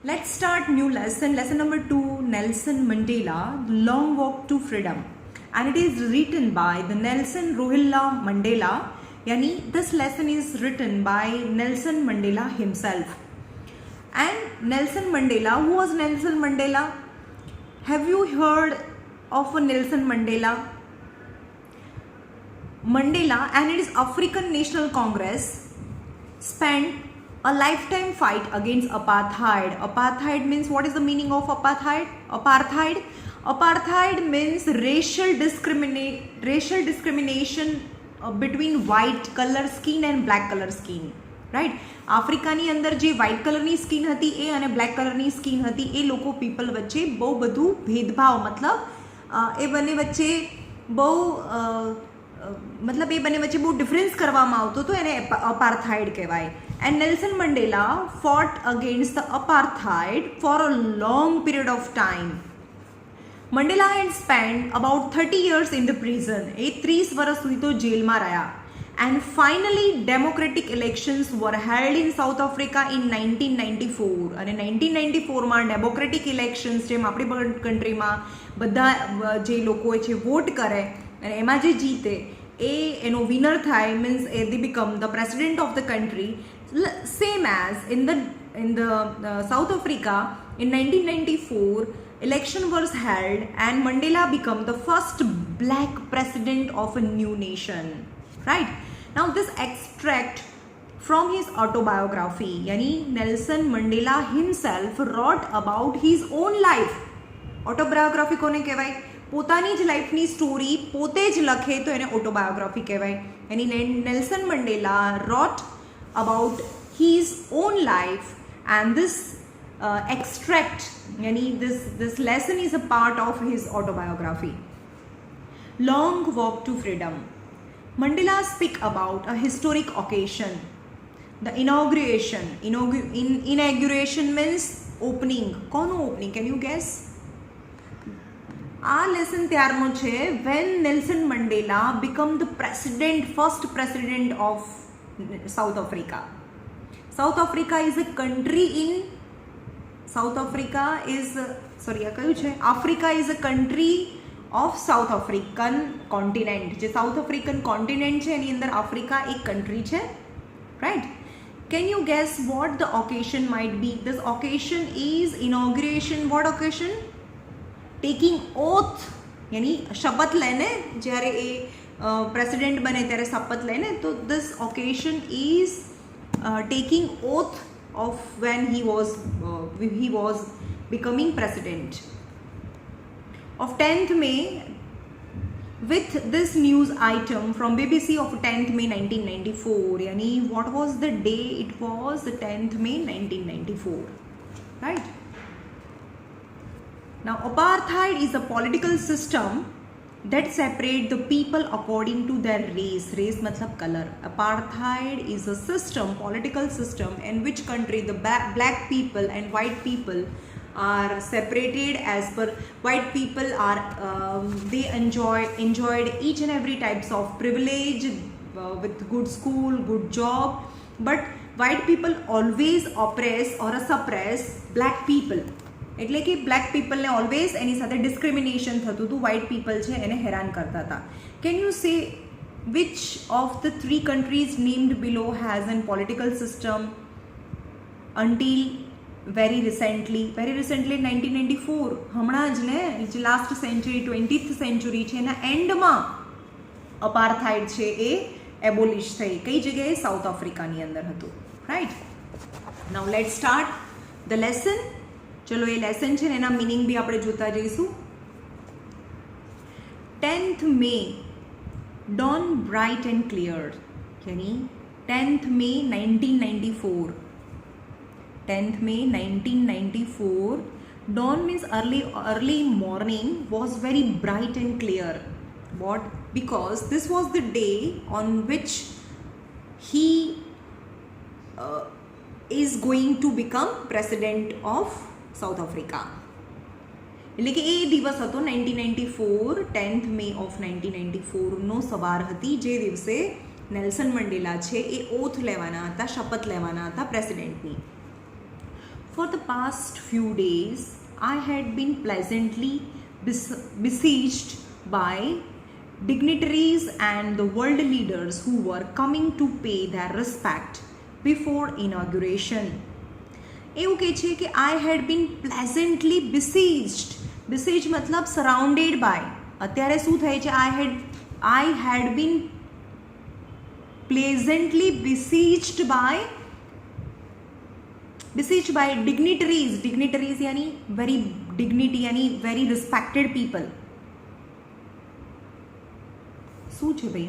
Let's start new lesson. Lesson number 2, Nelson Mandela, The Long Walk to Freedom. And it is written by the Nelson Rohilla Mandela. Yani this lesson is written by Nelson Mandela himself. And Nelson Mandela, who was Nelson Mandela? Have you heard of a Nelson Mandela? Mandela and its African National Congress spent a lifetime fight against apartheid. Apartheid means, what is the meaning of apartheid? Apartheid means racial discrimination between white color skin and black color skin. Right આફ્રિકાની અંદર જે white કલરની skin હતી એ અને black કલરની skin હતી એ લોકો people વચ્ચે બહુ બધું ભેદભાવ મતલબ એ બંને વચ્ચે બહુ મતલબ એ બંને વચ્ચે બહુ ડિફરન્સ કરવામાં આવતો હતો એને અપાર્થાઇડ કહેવાય. And Nelson Mandela fought against the apartheid for a long period of time. Mandela had spent about 30 years in the prison. એ 30 વર્ષ સુધી તો જેલમાં રહ્યા. And finally democratic elections were held in South Africa in 1994. અને 1994 માં democratic elections જેમ આપણી કન્ટ્રીમાં બધા જે લોકો છે વોટ કરે અને એમાં જે જીતે એ એનો વિનર થાય, means they become the president of the country. Same as in the South Africa in 1994 election was held and Mandela became the first black president of a new nation. Right? Now this extract from his autobiography, yani Nelson Mandela himself wrote about his own life. Autobiography કોને કહેવાય? પોતાની જ લાઈફની story પોતે જ લખે તો એને autobiography કહેવાય. yani Nelson Mandela wrote about his own life, and this extract, yani this lesson is a part of his autobiography. Long Walk to Freedom. Mandela speak about a historic occasion, the inauguration. Inauguration means opening. કોનું opening? Can you guess? આ lesson ત્યારનો છે when Nelson Mandela become the first president of South Africa. South Africa is a country in Africa is a country of South African continent. જે South African continent છે એની અંદર Africa એક country છે, right? Can you guess what the occasion might be? This occasion is inauguration. What occasion? Taking oath, यानी शपथ लेने, જ્યારે એ president બને ત્યારે શપથ લેને. તો this occasion is taking oath of when he was becoming president of 10th May. With this news item from BBC of 10th May 1994, yani what was the day? It was the 10th May 1994, right? Now apartheid is a political system that separate the people according to their race. Race matlab color. Apartheid is a system, political system, in which country the black people and white people are separated as per. White people are they enjoyed each and every types of privilege with good school, good job, but white people always oppress or suppress black people. એટલે કે black પીપલને always એની સાથે discrimination થતું હતું. White people છે એને હેરાન કરતા હતા. Can you say which of the 3 countries named below has an political system until very recently 1994? હમણાં જ ને જે લાસ્ટ સેન્ચુરી 20th સેન્ચુરી છે એના એન્ડમાં અપાર્થાઇડ છે એ એબોલિશ થઈ. કઈ જગ્યાએ? સાઉથ આફ્રિકાની અંદર હતું, right? Now let's start the lesson. ચલો એ લેસન છે ને એના મિનિંગ બી આપણે જોતા જઈશું. 10th May, dawn bright and clear. यानी 10th May 1994. 10th May 1994. Dawn means early morning was very bright and clear. What? Because this was the day on which he is going to become president of south Africa. એટલે કે એ દિવસ હતો 1994, 10th May of 1994નો સવાર હતી, જે દિવસે Nelson Mandela છે એ oath લેવાના હતા, શપથ લેવાના હતા પ્રેસિડેન્ટની. For the past few days, I had been pleasantly besieged by dignitaries and the world leaders who were coming to pay their respect before inauguration. એવું કહે છે કે I had been pleasantly besieged. Besieged મતલબ surrounded by. અત્યારે શું થાય છે? I had been pleasantly besieged by dignitaries. Dignitaries यानी very dignity यानी very respected people. શું છે ભાઈ?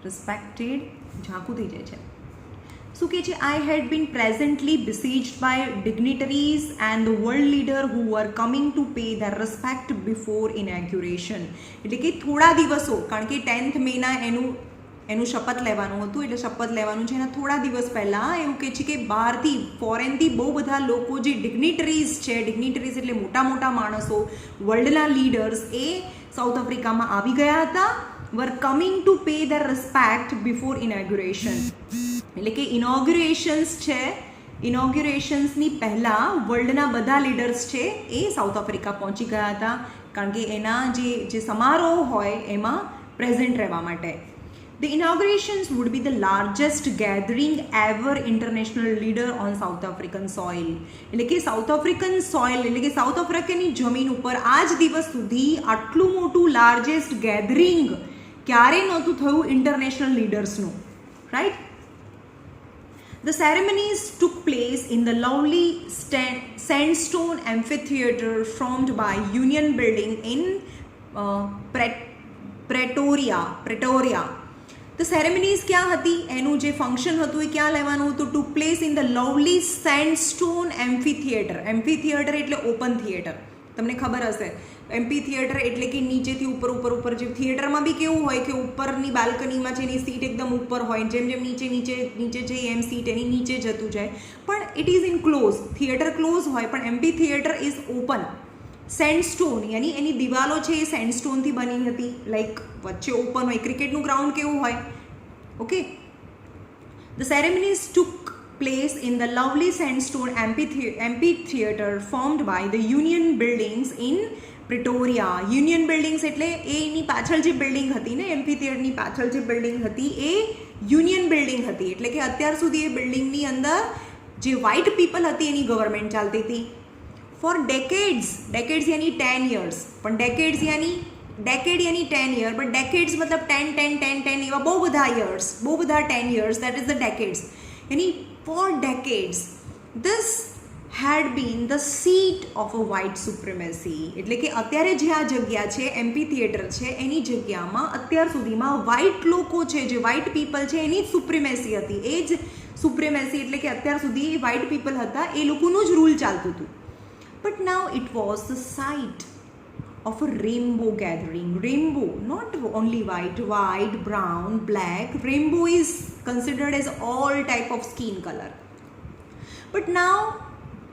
Respected ઝાંકું થઈ જાય છે. શું કહે છે? I had been pleasantly besieged by dignitaries and the world leader who were coming to pay their respect before inauguration. એટલે કે થોડા દિવસો, કારણ કે 10th મેના એનું શપથ લેવાનું હતું, એટલે શપથ લેવાનું છે એના થોડા દિવસ પહેલાં એવું કહે છે કે બહારથી ફોરેનથી બહુ બધા લોકો જે ડિગ્નિટરીઝ છે, ડિગ્નિટરીઝ એટલે મોટા મોટા માણસો, વર્લ્ડના લીડર્સ, એ સાઉથ આફ્રિકામાં આવી ગયા હતા. were coming to pay their respect before inauguration. એટલે કે ઇનોગ્યુરેશન્સ છે, ઇનોગ્યુરેશન્સની પહેલાં વર્લ્ડના બધા લીડર્સ છે એ સાઉથ આફ્રિકા પહોંચી ગયા હતા, કારણ કે એના જે સમારોહ હોય એમાં પ્રેઝન્ટ રહેવા માટે. The inaugurations would be the largest gathering ever international leader on South African soil. એટલે કે સાઉથ આફ્રિકન સોઇલ એટલે કે સાઉથ આફ્રિકાની જમીન ઉપર આજ દિવસ સુધી આટલું મોટું લાર્જેસ્ટ ગેધરિંગ ક્યારે નહોતું થયું ઇન્ટરનેશનલ લીડર્સનું, right? The ceremonies took place in the lovely sandstone amphitheater formed by Union Building in Pretoria. The ceremonies ક્યાં હતી? એનું જે ફંક્શન હતું એ ક્યાં લેવાનું હતું? took place in the lovely sandstone amphitheater. Amphitheater એટલે ઓપન થિયેટર, તમને ખબર હશે. એમ્પી થિયેટર એટલે કે નીચેથી ઉપર જે થિયેટરમાં બી કેવું હોય કે ઉપરની બાલ્કનીમાં છે એની સીટ એકદમ ઉપર હોય, જેમ નીચે જઈએ એમ સીટ એની નીચે જતું જાય, પણ it is in close. Theatre close હોય પણ amphitheatre is open. Sandstone યાની એની દિવાલો છે એ સેન્ડસ્ટોનથી બની હતી, લાઈક વચ્ચે ઓપન હોય. ક્રિકેટનું ગ્રાઉન્ડ કેવું હોય, okay. The ceremonies took place in the lovely sandstone amphitheater formed by the Union Buildings in Pretoria. Union Buildings એટલે એની પાછળ જે બિલ્ડિંગ હતી ને, એમ્ફીથિયેટરની પાછળ જે બિલ્ડિંગ હતી એ યુનિયન બિલ્ડિંગ હતી. એટલે કે અત્યાર સુધી એ બિલ્ડિંગની અંદર જે વ્હાઇટ પીપલ હતી એની ગવર્મેન્ટ ચાલતી હતી. ફોર ડેકેડ્સ यानी 10 years, પણ ડેકેડ यानी 10 year, but decades मतलब 10 એવા બહુ બધા years, બહુ બધા 10 years, that is the decades. यानी for decades this had been the seat of a white supremacy. એટલે કે અત્યારે જે આ જગ્યા છે એમ્પી થિયેટર છે એની જગ્યામાં અત્યાર સુધીમાં વ્હાઇટ લોકો છે, જે વ્હાઇટ પીપલ છે એની જ સુપ્રિમેસી હતી. એ જ સુપ્રિમેસી એટલે કે અત્યાર સુધી વ્હાઇટ પીપલ હતા એ લોકોનું જ રૂલ ચાલતું હતું. But now it was the site of a rainbow gathering. Rainbow, not only white, brown, black. Rainbow is considered as all type of skin color. But now,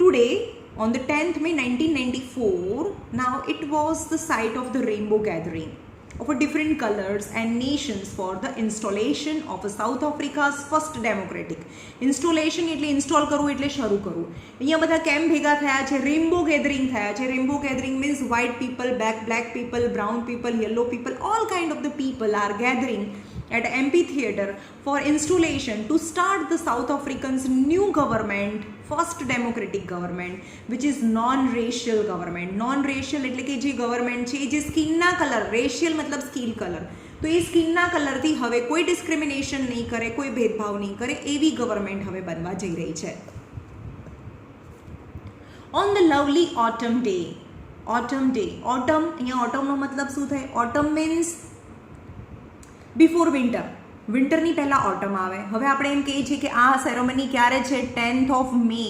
today, on the 10th May 1994, now it was the site of the rainbow gathering of a different colors and nations for the installation of a South Africa's first democratic. Installation એટલે install કરવું એટલે શરૂ કરવું. અહીંયા બધા કેમ ભેગા થયા છે? રેઇનબો ગેધરિંગ થયા છે. Rainbow gathering means white people, black people, brown people, yellow people, all kind of the people are gathering at amphitheater for installation to start the South Africans new government, first democratic government, which is non-racial government. Non-racial એટલે કે જે government છે જે સ્કિનના colour, racial મતલબ skin colour, તો એ સ્કિનના કલરથી હવે કોઈ ડિસ્ક્રિમિનેશન નહીં કરે, કોઈ ભેદભાવ નહીં કરે, એવી ગવર્મેન્ટ હવે બનવા જઈ રહી છે. On the lovely autumn day, autumn, અહીંયા autumnનો મતલબ શું થાય? autumn means before winter. વિન્ટરની પહેલાં ઓટમ આવે. હવે આપણે એમ કહીએ છીએ કે આ સેરેમની ક્યારે છે? 10th of May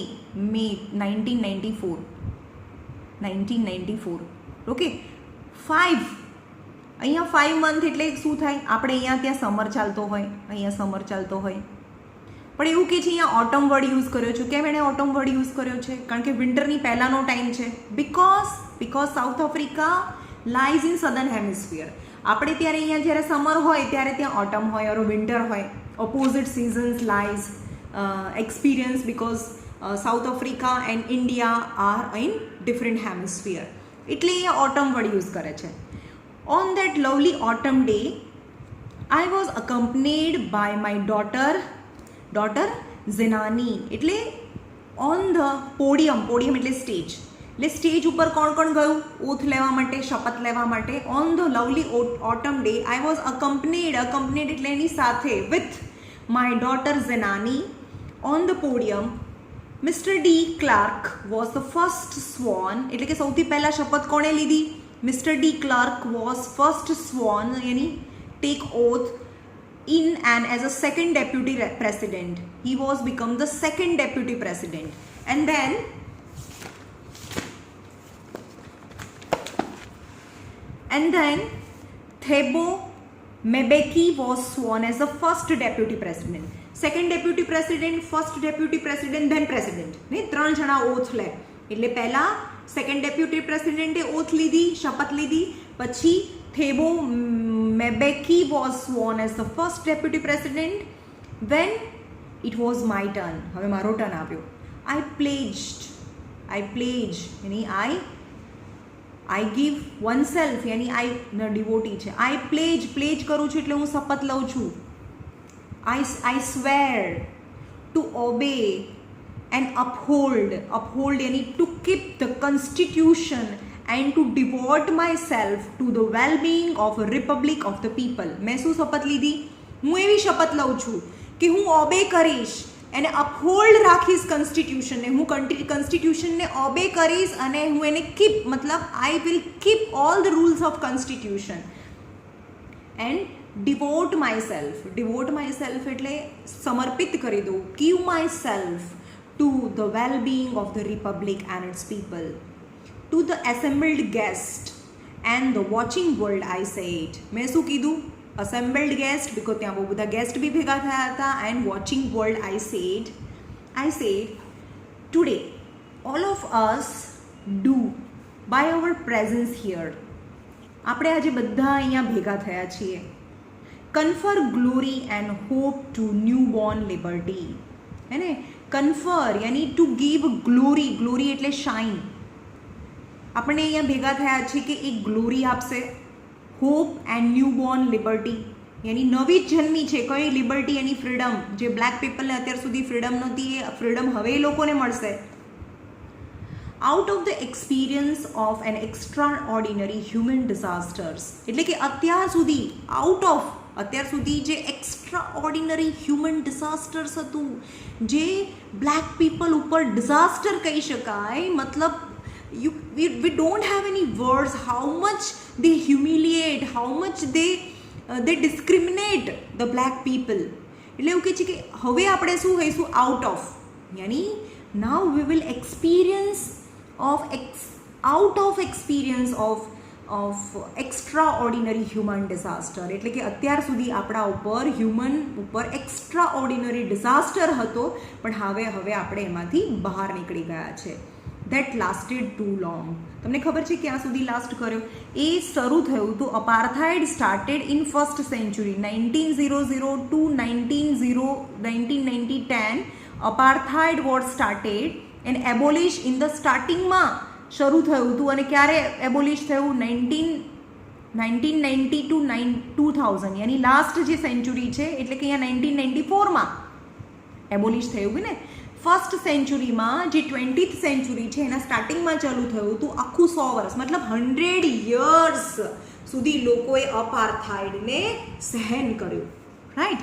1994. ઓકે, 5 અહીંયા 5 મંથ એટલે શું થાય? આપણે અહીંયા ત્યાં સમર ચાલતો હોય, અહીંયા સમર ચાલતો હોય, પણ એવું કે છે અહીંયા ઓટમ વર્ડ યુઝ કર્યો છે. કેમ એણે ઓટમ વર્ડ યુઝ કર્યો છે? કારણ કે વિન્ટરની પહેલાંનો ટાઈમ છે. Because south Africa lies in southern hemisphere. આપણે ત્યારે અહીંયા જ્યારે સમર હોય ત્યારે ત્યાં ઓટમ હોય ઓર વિન્ટર હોય. Opposite seasons lies experience, because south Africa and India are in different hemisphere, એટલે અહીંયા ઓટમ વર્ડ યુઝ કરે છે. On that lovely autumn day I was accompanied by my daughter Zenani. એટલે on the podium એટલે stage, એટલે stage ઉપર કોણ કોણ ગયું ઓથ લેવા માટે, શપથ લેવા માટે. On the lovely autumn day I was accompanied એટલે એની સાથે, with my daughter Zenani. On the podium Mr de Klerk was the first sworn, એટલે કે સૌથી પહેલા શપથ કોણે લીધી? Mr de Klerk was first sworn, યાની take oath in and as a second deputy president. He was become the second deputy president. And then Thabo Mbeki was sworn as the first deputy president. Second deputy president, first deputy president, then president. ને ત્રણ જણા oath લે, એટલે પહેલા second deputy પ્રેસિડેન્ટે oath લીધી, શપથ લીધી. પછી Thabo Mbeki was sworn as the first deputy president. Then it was my turn. હવે મારો ટર્ન આવ્યો. I pledged यानी I give oneself, यानी I devotee છે. I pledge કરું છું એટલે હું શપથ લઉં છું. I swear to obey and uphold यानी to keep the constitution and to devote myself to the well-being of a republic of the people. મેં શું શપથ લીધી? હું એવી શપથ લઉં છું કે હું ઓબે કરીશ એને અપહોલ્ડ રાખીશ કોન્સ્ટિટ્યુશનને, હું કોન્સ્ટિટ્યુશનને ઓબે કરીશ અને હું એને કીપ, મતલબ I will keep all the rules of constitution and devote myself એટલે સમર્પિત કરી દઉં, give myself to the well-being of the republic and its people. To the assembled guest and the watching world I said. મેં શું કીધું? assembled guest, because ત્યાં બહુ બધા ગેસ્ટ બી ભેગા થયા હતા. and watching world I said today all of us do by our presence here. આપણે આજે બધા અહીંયા ભેગા થયા છીએ. confer glory and hope to newborn liberty. હે ને? confer यानी to give glory એટલે shine. આપણે અહીંયા ભેગા થયા છીએ કે એક ગ્લોરી આપશે, હોપ એન્ડ ન્યૂબોર્ન લિબર્ટી, यानी નવી જ જન્મી છે કઈ લિબર્ટી, એની ફ્રીડમ. જે બ્લેક પીપલને અત્યાર સુધી ફ્રીડમ નહોતી એ ફ્રીડમ હવે એ લોકોને મળશે. Out of the experience of an extraordinary human disasters, એટલે કે અત્યાર સુધી જે એક્સ્ટ્રા ઓર્ડિનરી હ્યુમન ડિઝાસ્ટર્સ હતું, જે બ્લેક પીપલ ઉપર ડિઝાસ્ટર કહી શકાય, મતલબ we don't have any words how much they humiliate, how much they discriminate the black people. એટલે એવું કહે છે કે હવે આપણે શું કહીશું? આઉટ ઓફ, યાની now we will experience of extraordinary human disaster. એટલે કે અત્યાર સુધી આપણા ઉપર હ્યુમન ઉપર એક્સ્ટ્રા ઓર્ડિનરી ડિઝાસ્ટર હતો, પણ હવે આપણે એમાંથી બહાર નીકળી ગયા છે. that lasted too long. તમને ખબર છે ક્યાં સુધી લાસ્ટ કર્યો? એ શરૂ થયું હતું, apartheid started in first century 1900 to 1910 apartheid war started and abolish in the સ્ટાર્ટિંગમાં શરૂ થયું હતું. અને ક્યારે એબોલિશ થયું? 1990 to 2000, यानी લાસ્ટ જે સેન્ચુરી છે, એટલે કે અહીંયા 1994માં એબોલિશ થયું ને. ફર્સ્ટ સેન્ચુરીમાં જે 20th સેન્ચુરી છે એના સ્ટાર્ટિંગમાં ચાલુ થયું હતું. આખું 100 વર્ષ, મતલબ 100 years સુધી લોકોએ અપાર્થાઇડને સહન કર્યું. Right?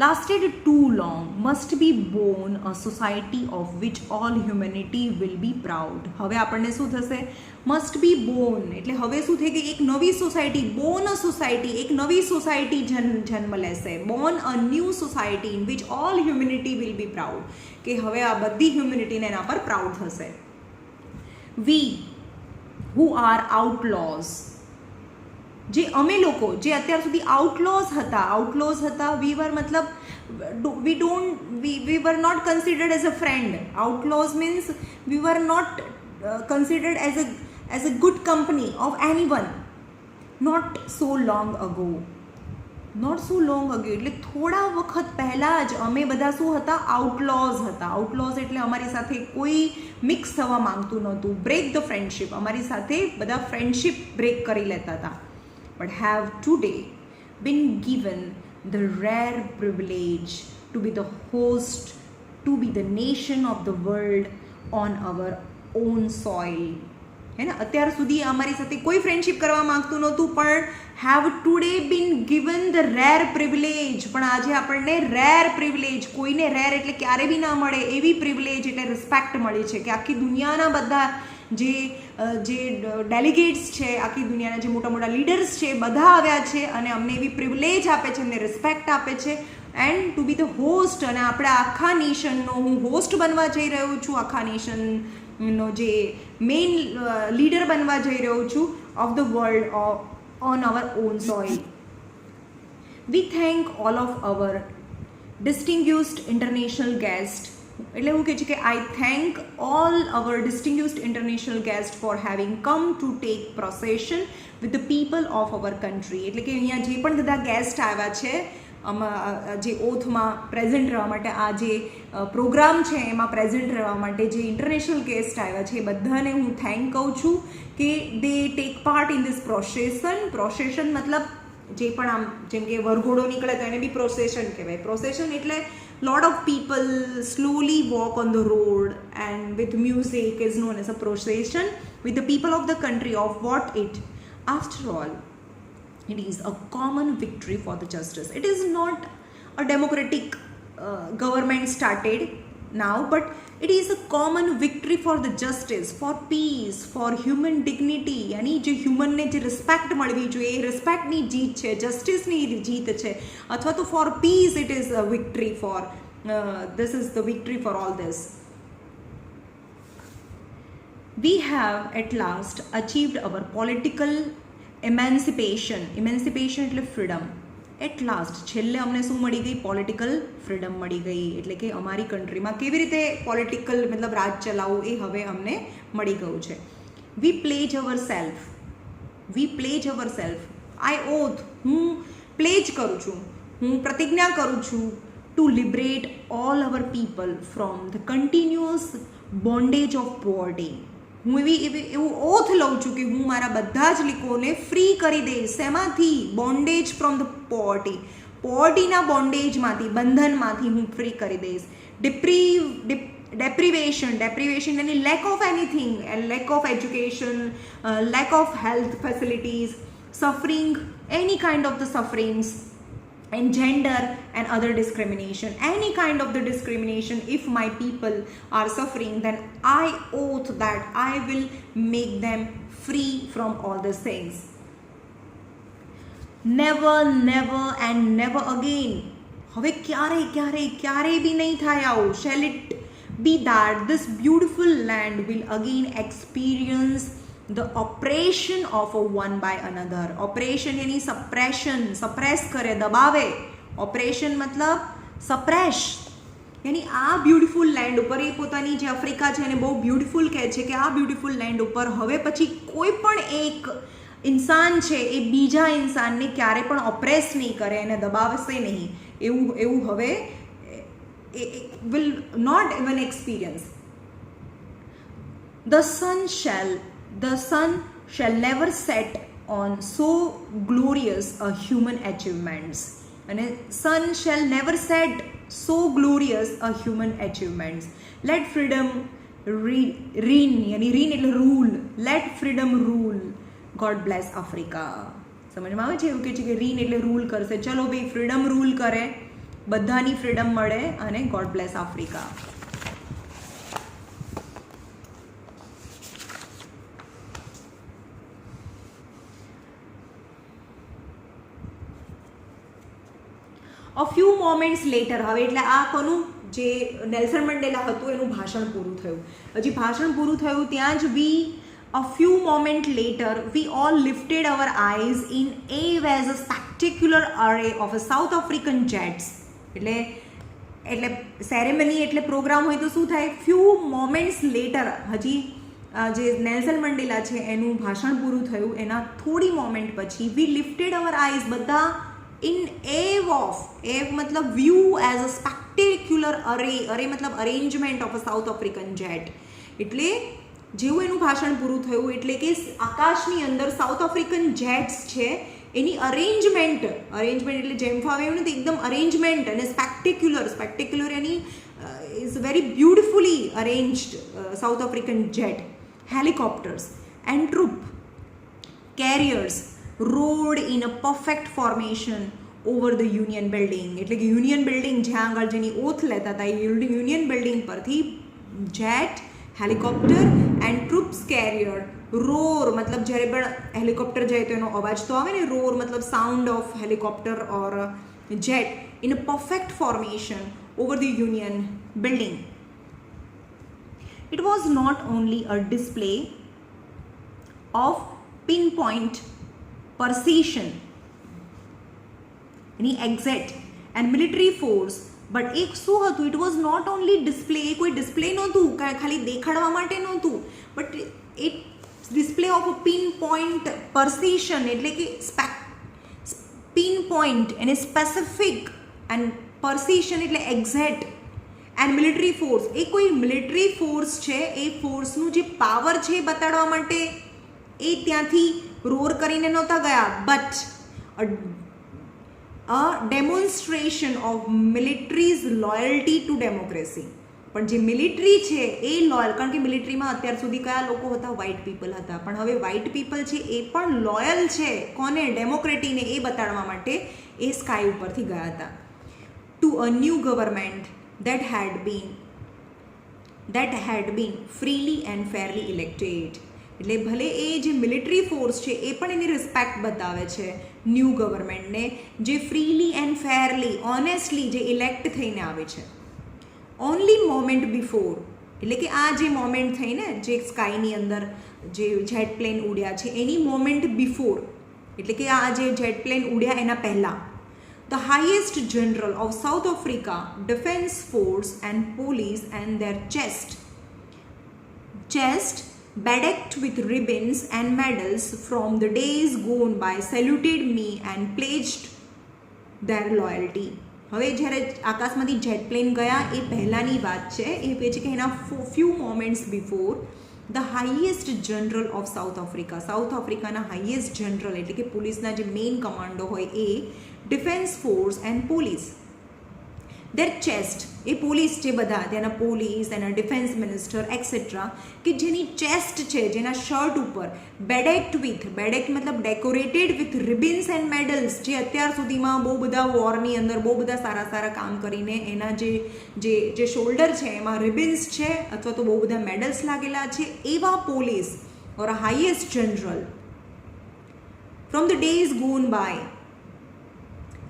lasted too long, must be born a society of which all humanity will be proud. હવે આપણને શું થશે? must be born એટલે હવે શું થઈ ગઈ? એક નવી સોસાયટી, born a society, એક નવી સોસાયટી જન્મ લેશે. born a new society in which all humanity will be proud, કે હવે આ બધી હ્યુમેનિટીને એના પર પ્રાઉડ થશે. we who are outlaws, જે અમે લોકો જે અત્યાર સુધી આઉટલોઝ હતા, વી વર મતલબ we were not considered as a friend. Outlaws means we were not considered as a good company of anyone not so long ago. Not so long ago, એટલે થોડા વખત પહેલાં જ અમે બધા શું હતા, આઉટલોઝ હતા. આઉટલોઝ એટલે અમારી સાથે કોઈ મિક્સ થવા માંગતું નહોતું. બ્રેક ધ ફ્રેન્ડશિપ, અમારી સાથે બધા ફ્રેન્ડશિપ બ્રેક કરી લેતા હતા. But have today been given the rare privilege to be the host, to be the nation of the world on our own soil. હે ને, અત્યાર સુધી અમારી સાથે કોઈ ફ્રેન્ડશિપ કરવા માંગતું નહોતું, પણ have today been given the rare privilege, પણ આજે આપણને રેર પ્રિવિલેજ, કોઈને રેર એટલે ક્યારે બી ના મળે એવી પ્રિવિલેજ એટલે રિસ્પેક્ટ મળી છે કે આખી દુનિયાના બધા જે ડેલિગેટ્સ છે, આખી દુનિયાના જે મોટા મોટા લીડર્સ છે, બધા આવ્યા છે અને અમને એવી પ્રિવિલેજ આપે છે, અમને રિસ્પેક્ટ આપે છે. And to be the host, અને આપણે આખા નેશનનો હું હોસ્ટ બનવા જઈ રહ્યો છું, આખા નેશનનો જે મેઇન લીડર બનવા જઈ રહ્યો છું of the world on our own soil. We thank all of our distinguished international guest, એટલે એવું કહે છે કે I thank all our distinguished international guest for having come to take procession with the people of our country. એટલે કે અહીંયા જે પણ બધા ગેસ્ટ આવ્યા છે જે ઓથમાં પ્રેઝન્ટ રહેવા માટે, આ જે પ્રોગ્રામ છે એમાં પ્રેઝન્ટ રહેવા માટે જે ઇન્ટરનેશનલ ગેસ્ટ આવ્યા છે એ બધાને હું થેન્ક કહું છું કે દે take part in this procession. Procession મતલબ જે પણ આમ જેમ કે વરઘોડો નીકળે તો એને બી પ્રોસેશન કહેવાય. પ્રોસેશન એટલે lot of people slowly walk on the road and with music is known as a procession with the people of the country of what it. After all, it is a common victory for the justice. It is not a democratic government started now, but it is a common victory for the justice, for peace, for human dignity. यानी जो human ने जो respect મળવી જોઈએ એ respectની જીત છે, justiceની જીત છે, અથવા તો for peace it is a victory for this is the victory for all this. We have at last achieved our political emancipation. Emancipation એટલે freedom. એટ લાસ્ટ છેલ્લે અમને શું મળી ગઈ? પોલિટિકલ ફ્રીડમ મળી ગઈ. એટલે કે અમારી કન્ટ્રીમાં કેવી રીતે પોલિટિકલ મતલબ રાજ ચલાવવું એ હવે અમને મળી ગયું છે. We pledge our self, we pledge our self, I oath, હું પ્લેજ કરું છું, હું પ્રતિજ્ઞા કરું છું to liberate all our people from the continuous bondage of poverty. હું એવું ઓથ લઉં છું કે હું મારા બધા જ લોકોને ફ્રી કરી દઈશ. શેમાંથી? બોન્ડેજ ફ્રોમ ધ પોવર્ટી, પોવર્ટીના બોન્ડેજમાંથી, બંધનમાંથી હું ફ્રી કરી દઈશ. deprivation yani lack of anything, lack of education, lack of health facilities, suffering, any kind of the sufferings, and gender and other discrimination, any kind of the discrimination. If my people are suffering, then I oath that I will make them free from all these things. Never, never and never again. હવે ક્યારે બી નહીં થાય આવું. Shall it be that this beautiful land will again experience the oppression of a one by another. Oppression यानी suppression, suppress करे, દબાવે. Oppression मतलब suppress. यानी આ બ્યુટિફુલ લેન્ડ ઉપર, એ પોતાની જે આફ્રિકા છે એને બહુ બ્યુટિફુલ કહે છે કે આ બ્યુટિફુલ લેન્ડ ઉપર હવે પછી કોઈ પણ એક ઇન્સાન છે એ બીજા ઇન્સાનને ક્યારે પણ ઓપ્રેસ નહીં કરે, એને દબાવશે નહીં, એવું હવે will not even experience. The sun shall never set on so glorious a human achievements. And sun shall never set so glorious a human achievements. Let freedom reign, yani reign એટલે rule. Let freedom rule. God bless Africa. સમજમાં આવે છે? એવું કહે છે કે રીન એટલે rule કરશે. ચલો ભાઈ, ફ્રીડમ રૂલ કરે, બધાની ફ્રીડમ મળે, અને God bless Africa. A few moments letter, હવે એટલે આ કોનું, જે નેલ્સન મંડેલા હતું એનું ભાષણ પૂરું થયું. હજી ભાષણ પૂરું થયું ત્યાં જ a few moments later, we all lifted our eyes in awe as a spectacular array of a South African jets. એટલે સેરેમની એટલે પ્રોગ્રામ હોય તો શું થાય? ફ્યુ મોમેન્ટ્સ લેટર, હજી જે નેલ્સન મંડેલા છે એનું ભાષણ પૂરું થયું એના થોડી મોમેન્ટ પછી વી લિફ્ટેડ અવર આઈઝ, બધા in awe मतलब view as a spectacular array मतलब arrangement of a South African jet. એટલે જેવું એનું ભાષણ પૂરું થયું એટલે કે આકાશની અંદર સાઉથ આફ્રિકન જેટ્સ છે એની અરેન્જમેન્ટ એટલે જેમ ફાવે એવું નથી, એકદમ અરેન્જમેન્ટ અને સ્પેક્ટેક્યુલર એની is very beautifully arranged south African jet, helicopters and troop carriers rode in a perfect formation over the union building. એટલે કે યુનિયન બિલ્ડિંગ જ્યાં આગળ જેની ઓથ લેતા હતા એ યુનિયન બિલ્ડિંગ પરથી jet, helicopter and troops carrier roar મતલબ જ્યારે પણ હેલિકોપ્ટર જાય તો એનો અવાજ તો આવે ને, રોર મતલબ sound of helicopter or jet in a perfect formation over the Union building. It was not only a display of pinpoint precision, any exact and military force, but એક શું હતું, it was not only display, કોઈ display નહોતું, ખાલી દેખાડવા માટે નહોતું, but it display of a pinpoint precision એટલે કે pinpoint અને specific and precision એટલે એક્ઝેક્ટ એન્ડ મિલિટરી ફોર્સ. એ કોઈ મિલિટરી ફોર્સ છે, એ ફોર્સનું જે પાવર છે એ બતાડવા માટે એ ત્યાંથી રોર કરીને નહોતા ગયા, but a demonstration of militaries loyalty to democracy. પણ જે મિલિટરી છે એ લોયલ, કારણ કે મિલિટરીમાં અત્યાર સુધી કયા લોકો હતા, વ્હાઇટ પીપલ હતા, પણ હવે વ્હાઇટ પીપલ છે એ પણ લોયલ છે કોને, ડેમોક્રેટીને, એ બતાડવા માટે એ સ્કાય ઉપરથી ગયા હતા. To a new government that had been freely and fairly elected. એટલે ભલે એ જે મિલિટરી ફોર્સ છે એ પણ એની રિસ્પેક્ટ બતાવે છે ન્યૂ ગવર્મેન્ટને, જે ફ્રીલી એન્ડ ફેરલી ઓનેસ્ટલી જે ઇલેક્ટ થઈને આવે છે. ઓનલી મોમેન્ટ બિફોર એટલે કે આ જે મોમેન્ટ થઈ ને જે સ્કાયની અંદર જે જેટ પ્લેન ઉડ્યા છે એની મોમેન્ટ બિફોર એટલે કે આ જે જેટ પ્લેન ઉડ્યા એના પહેલાં the highest general of South Africa Defence Force and Police and their chest bedecked with ribbons and medals from the days gone by saluted me and pledged their loyalty. હવે જ્યારે આકાશમાંથી jet plane ગયા એ પહેલાંની વાત છે, એ કહે છે કે એના few moments before the highest general of south Africa, south આફ્રિકાના હાઈએસ્ટ જનરલ એટલે કે પોલીસના જે મેઇન કમાન્ડો હોય એ defence force and police, their chest એ પોલીસ જે બધા ત્યાંના પોલીસ એના ડિફેન્સ મિનિસ્ટર એક્સેટ્રા કે જેની ચેસ્ટ છે જેના શર્ટ ઉપર બેડેક્ડ મતલબ ડેકોરેટેડ વિથ રિબિન્સ એન્ડ મેડલ્સ, જે અત્યાર સુધીમાં બહુ બધા વોરની અંદર બહુ બધા સારા કામ કરીને એના જે શોલ્ડર છે એમાં રિબિન્સ છે અથવા તો બહુ બધા મેડલ્સ લાગેલા છે, એવા police or highest general from the days gone by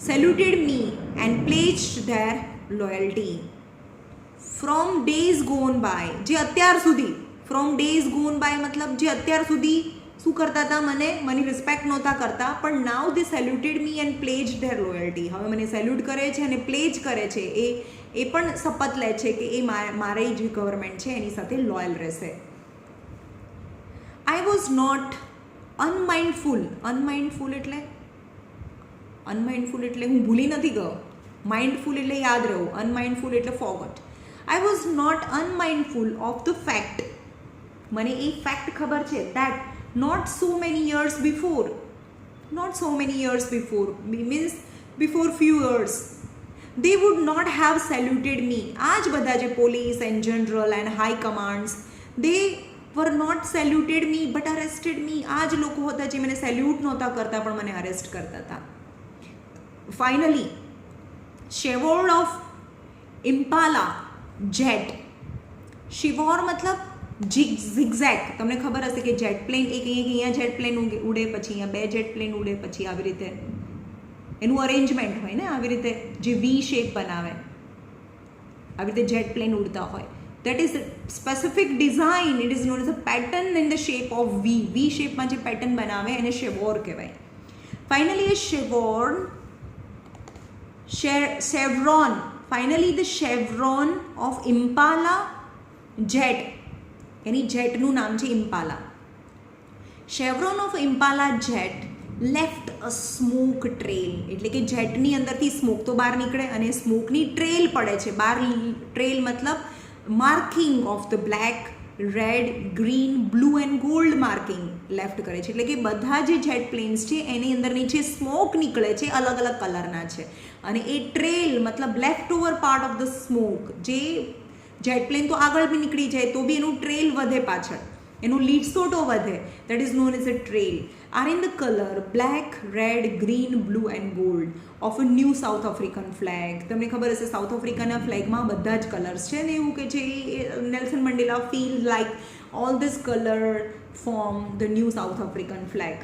saluted me and pledged their loyalty. From days gone by, જે અત્યાર સુધી, from days gone by મતલબ જે અત્યાર સુધી શું કરતા હતા, મને રિસ્પેક્ટ નહોતા કરતા, પણ નાવ દે સેલ્યુટેડ મી એન્ડ પ્લેજ્ડ ધેર લોયલ્ટી. હવે મને સેલ્યુટ કરે છે અને પ્લેજ કરે છે, એ પણ શપથ લે છે કે એ મારી જે ગવર્મેન્ટ છે એની સાથે લોયલ રહેશે. આઈ વોઝ નોટ અનમાઇન્ડફુલ એટલે હું ભૂલી નથી ગયો, માઇન્ડફુલ એટલે યાદ રહેવું, અનમાઇન્ડફુલ એટલે ફોગટ. I was not unmindful of the fact, મને એ ફેક્ટ ખબર છે that not so many years before means before few years they would not have saluted me. આ જ બધા જે police and general and high commands they were not saluted me but arrested me. આ જ લોકો હતા જે મને સેલ્યુટ નહોતા કરતા પણ મને અરેસ્ટ કરતા હતા. ફાઇનલી શેવોર્ડ ઓફ ઇમ્પાલા જેટ, શિવોર મતલબ ઝિગઝેગ, તમને ખબર હશે કે જેટ પ્લેન એક અહીંયા જેટ પ્લેન ઉડે પછી અહીંયા બે જેટ પ્લેન ઉડે પછી આવી રીતે એનું અરેન્જમેન્ટ હોય ને, આવી રીતે જે વી શેપ બનાવે, આવી રીતે જેટ પ્લેન ઉડતા હોય, that is a specific design, it is known as a pattern in the shape of V શેપમાં જે પેટર્ન બનાવે એને શેવોર કહેવાય. Finally A chevron, finally the chevron of Impala jet, એની જેટનું નામ છે ઇમ્પાલા. chevron of Impala jet left a smoke trail, એટલે કે જેટની અંદરથી smoke તો બહાર નીકળે અને સ્મોકની ટ્રેલ પડે છે બહાર. ટ્રેલ મતલબ marking of the black, red, green, blue and gold marking left કરે છે. એટલે કે બધા જે જેટ પ્લેન્સ છે એની અંદર નીચે સ્મોક નીકળે છે અલગ અલગ કલરના છે, અને એ ટ્રેલ મતલબ left over part of the smoke, જે જેટ પ્લેન તો આગળ બી નીકળી જાય તો બી એનું ટ્રેલ વધે પાછળ, એનું લીડસોટો વધે, that is known as a trail, are in the colour black, red, green, blue and gold of a new south African flag. તમને ખબર હશે સાઉથ આફ્રિકાના ફ્લેગમાં બધા જ કલર્સ છે ને એવું કે છે Nelson Mandela feel like all this colour form the new south African flag.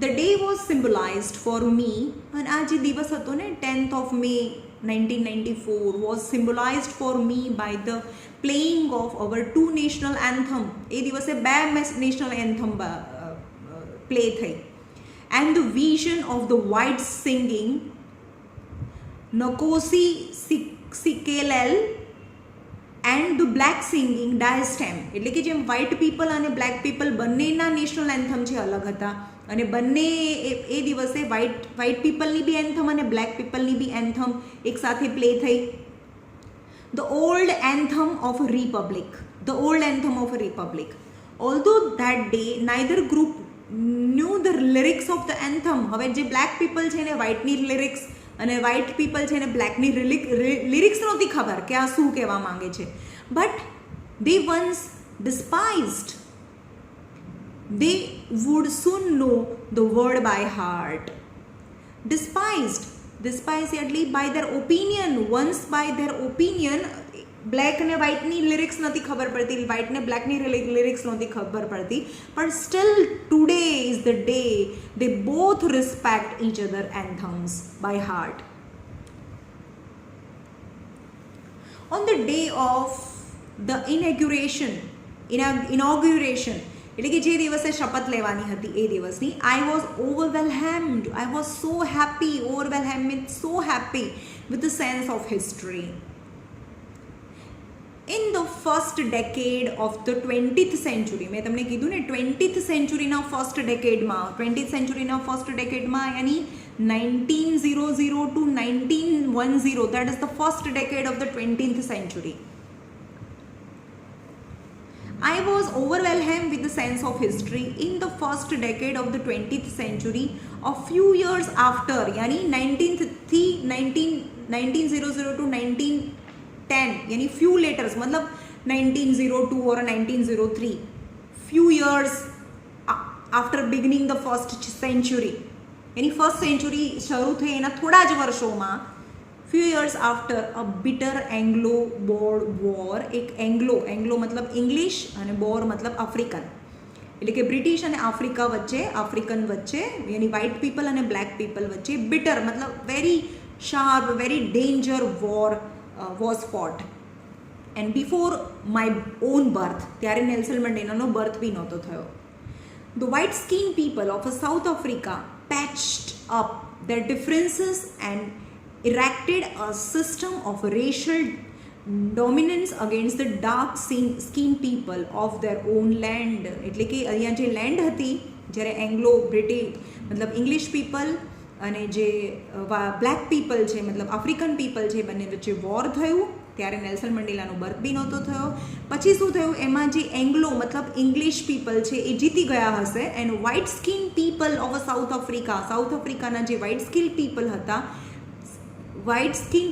The day was symbolized for me, અને આ જે દિવસ હતો ને 10th of May 1994 was symbolized for me by the playing of our two national anthem. એ દિવસે બે national anthem play થઈ, and the vision of the white singing Nkosi Sikelel and the black singing Die Stem. એટલે કે જેમ white people અને black people બંનેના national anthem છે અલગ હતા, અને બંને એ દિવસે વ્હાઇટ પીપલની બી એન્થમ અને બ્લેક પીપલની બી એન્થમ એકસાથે પ્લે થઈ. The old anthem of a republic, the old anthem of a republic. Although that day neither group knew the lyrics of the anthem. હવે જે બ્લેક પીપલ છે ને વ્હાઇટની લિરિક્સ, અને વ્હાઇટ પીપલ છે ને બ્લેકની લિરિક્સ નહોતી ખબર કે આ શું કહેવા માંગે છે, but they once despised, they would soon know the word by heart. Despised એટલે by their opinion, once by their opinion. Black ને વ્હાઇટની લિરિક્સ નથી ખબર પડતી, વ્હાઇટ ને બ્લેકની લિરિક્સ નહોતી ખબર પડતી, પણ steel today is the day they both respect each other anthems by heart. On the day of the inauguration, એટલે કે જે દિવસે શપથ લેવાની હતી એ દિવસની, I was overwhelmed, I was so happy, overwhelmed, so happy with the sense of history. In the first decade of the 20th century, મેં તમને કીધું ને 20th centuryના first ડેકેડમાં યાની 1900 to 1910, that is the first decade of the 20th century. I was overwhelmed with the sense of history in the first decade of the 20th century. A few years after, यानी 1900 to 1910, यानी few letters, मतलब 1902 or 1903, few years after beginning the first century, यानी first century શરૂ થઈ એના થોડા જ વર્ષોમાં, few years after, a bitter Anglo-Boer war. એક એંગ્લો મતલબ ઇંગ્લિશ અને બોર મતલબ આફ્રિકન, એટલે કે બ્રિટિશ અને આફ્રિકન વચ્ચે યાની વ્હાઇટ પીપલ અને બ્લેક પીપલ વચ્ચે બિટર મતલબ very sharp, very danger war was fought. And before my own birth, ત્યારે નેલ્સન મંડેલાનો બર્થ બી નહોતો થયો. The white skinned people of South Africa patched up their differences and erected a system of racial dominance against the dark skinned people of their own land. એટલે કે અહીંયા જે land હતી, જ્યારે એંગ્લો બ્રિટિશ મતલબ ઇંગ્લિશ પીપલ અને જે black people છે મતલબ આફ્રિકન પીપલ છે, બંને વચ્ચે વોર થયું, ત્યારે નેલ્સન મંડેલાનો બર્થ બી નહોતો થયો. પછી શું થયું, એમાં જે એંગ્લો મતલબ ઇંગ્લિશ પીપલ છે એ જીતી ગયા હશે, and white skin people of south આફ્રિકાના જે વ્હાઇટ સ્કિન પીપલ હતા, વ્હાઇટ સ્કિન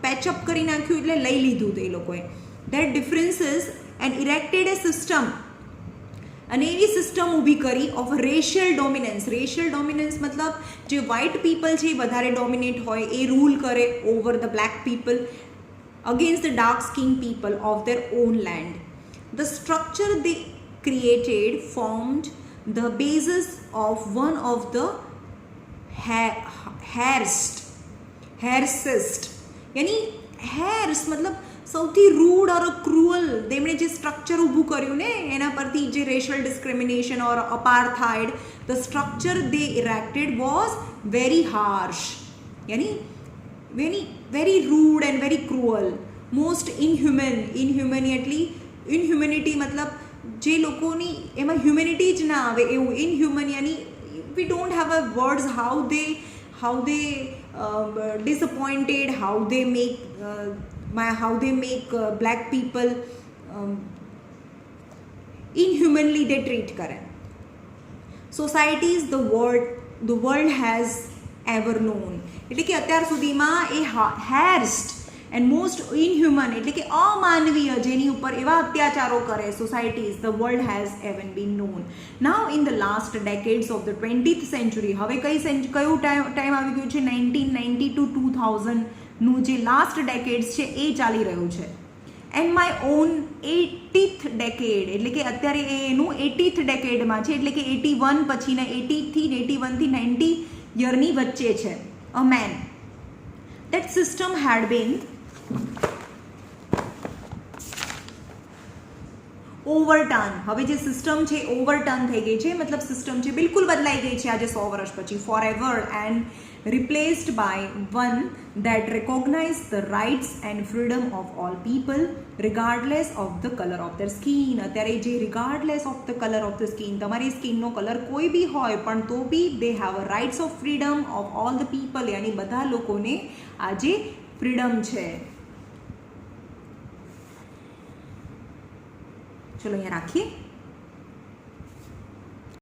પેચઅપ કરી નાખ્યું, એટલે લઈ લીધું તે લોકોએ that differences and erected a system, અને એવી સિસ્ટમ ઊભી કરી ઓફ રેશિયલ ડોમિનન્સ મતલબ જે વ્હાઇટ પીપલ છે એ વધારે ડોમિનેટ હોય, એ રૂલ કરે over the black people against the dark skin people of their on land. The structure they created formed the basis of one of the hearsist, यानी हेर्स मतलब સૌથી rude ઓર cruel, તેમણે જે structure ઊભું કર્યું ને એના પરથી જે racial discrimination or apartheid, the structure they erected was very harsh, यानी very rude and very cruel, most inhumanity मतलब જે લોકોની એમાં હ્યુમેનિટી જ ના આવે એવું, ઇનહ્યુમન, યાની we don't have a words how they disappointed, how they make black people inhumanly they treat કરે. Societies the world has ever known, એટલે કે અત્યાર સુધીમાં એ harshest and most inhuman, એટલે કે અમાનવીય, જેની ઉપર એવા અત્યાચારો કરે societies the world has ever been known. Now in the last decades of the 20th century, હવે કયું ટાઈમ આવી ગયું છે, 1990 to 2000 નું જે લાસ્ટ ડેકેડ્સ છે એ ચાલી રહ્યું છે. And my own 80th decade, એટલે કે અત્યારે એનું 80th ડેકેડમાં છે, એટલે કે 81 પછીના 81 થી 90 યરની વચ્ચે છે. A man that system had been overturn. હવે જે સિસ્ટમ છે ઓવરટર્ન થઈ ગઈ છે, મતલબ સિસ્ટમ છે બિલકુલ બદલાઈ ગઈ છે આજે 100 વર્ષ પછી, forever, and replaced by one that recognize the rights and freedom of all people regardless of the color of their skin. અત્યારે જે regardless of the color of the skin, તમારી સ્કિનનો કલર કોઈ બી હોય પણ તો બી they have a rights of freedom of all the people, યાની બધા લોકોને આજે ફ્રીડમ છે. ચલો અહીંયા રાખીએ.